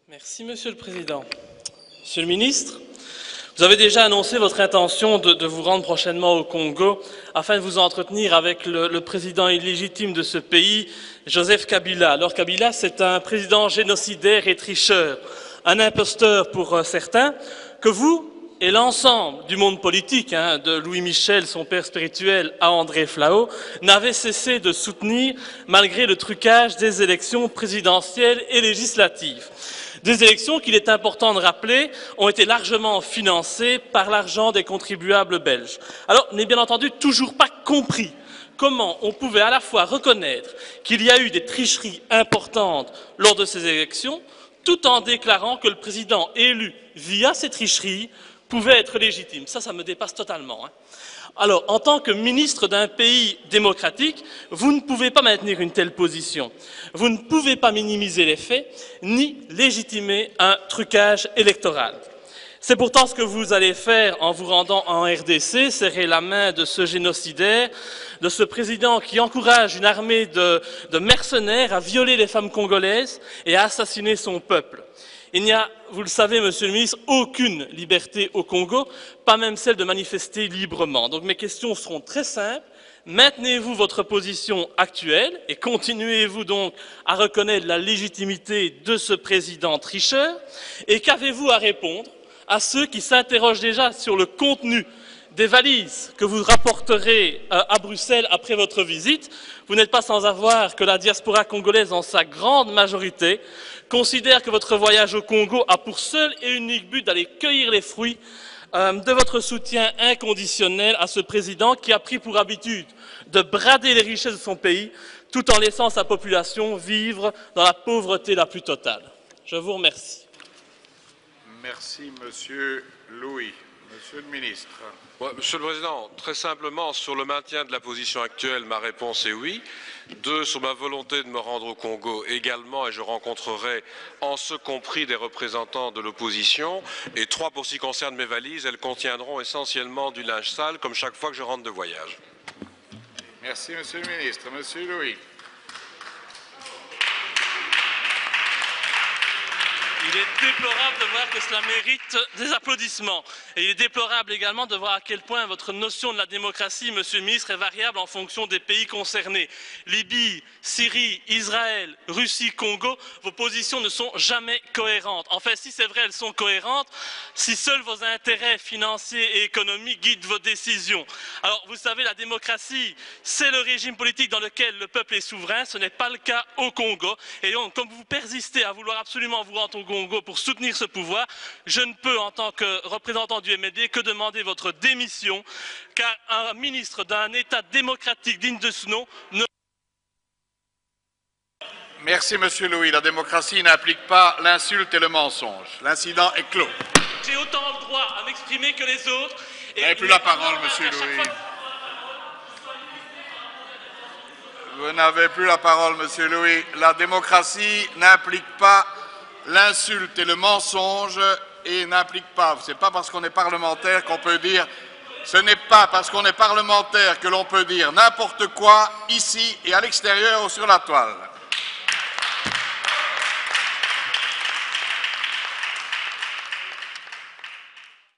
Merci, Monsieur le Président. Monsieur le Ministre, vous avez déjà annoncé votre intention de vous rendre prochainement au Congo afin de vous entretenir avec le président illégitime de ce pays, Joseph Kabila. Alors Kabila, c'est un président génocidaire et tricheur, un imposteur pour certains, que vous et l'ensemble du monde politique, de Louis Michel, son père spirituel, à André Flao, n'avez cessé de soutenir malgré le trucage des élections présidentielles et législatives. Des élections qu'il est important de rappeler ont été largement financées par l'argent des contribuables belges. Alors, n'est bien entendu toujours pas compris comment on pouvait à la fois reconnaître qu'il y a eu des tricheries importantes lors de ces élections, tout en déclarant que le président élu via ces tricheries pouvait être légitime. Ça me dépasse totalement. Alors, en tant que ministre d'un pays démocratique, vous ne pouvez pas maintenir une telle position. Vous ne pouvez pas minimiser les faits, ni légitimer un trucage électoral. C'est pourtant ce que vous allez faire en vous rendant en RDC, serrer la main de ce génocidaire, de ce président qui encourage une armée de mercenaires à violer les femmes congolaises et à assassiner son peuple. Il n'y a, vous le savez, Monsieur le Ministre, aucune liberté au Congo, pas même celle de manifester librement. Donc mes questions seront très simples. Maintenez-vous votre position actuelle et continuez-vous donc à reconnaître la légitimité de ce président tricheur? Et qu'avez-vous à répondre à ceux qui s'interrogent déjà sur le contenu des valises que vous rapporterez à Bruxelles après votre visite? Vous n'êtes pas sans savoir que la diaspora congolaise, en sa grande majorité, considère que votre voyage au Congo a pour seul et unique but d'aller cueillir les fruits de votre soutien inconditionnel à ce président qui a pris pour habitude de brader les richesses de son pays tout en laissant sa population vivre dans la pauvreté la plus totale. Je vous remercie. Merci, Monsieur Louis. Monsieur le Ministre. Monsieur le Président, très simplement, sur le maintien de la position actuelle, ma réponse est oui. 2, sur ma volonté de me rendre au Congo également, et je rencontrerai en ce compris des représentants de l'opposition. Et 3, pour ce qui concerne mes valises, elles contiendront essentiellement du linge sale, comme chaque fois que je rentre de voyage. Merci, Monsieur le Ministre. Monsieur Louis. Il est déplorable de voir que cela mérite des applaudissements. Et il est déplorable également de voir à quel point votre notion de la démocratie, Monsieur le Ministre, est variable en fonction des pays concernés. Libye, Syrie, Israël, Russie, Congo, vos positions ne sont jamais cohérentes. Enfin, si c'est vrai, elles sont cohérentes, si seuls vos intérêts financiers et économiques guident vos décisions. Alors, vous savez, la démocratie, c'est le régime politique dans lequel le peuple est souverain. Ce n'est pas le cas au Congo. Et donc, comme vous persistez à vouloir absolument vous rendre au Congo pour soutenir ce pouvoir, je ne peux, en tant que représentant du MLD, que demander votre démission, car un ministre d'un État démocratique digne de ce nom ne... Merci, Monsieur Louis. La démocratie n'implique pas l'insulte et le mensonge. L'incident est clos. J'ai autant le droit à m'exprimer que les autres. Vous n'avez plus la parole, Monsieur Louis. Vous n'avez plus la parole, Monsieur Louis. La démocratie n'implique pas l'insulte et le mensonge et n'implique pas. Ce n'est pas parce qu'on est parlementaire qu'on peut dire. Ce n'est pas parce qu'on est parlementaire que l'on peut dire n'importe quoi ici et à l'extérieur ou sur la toile.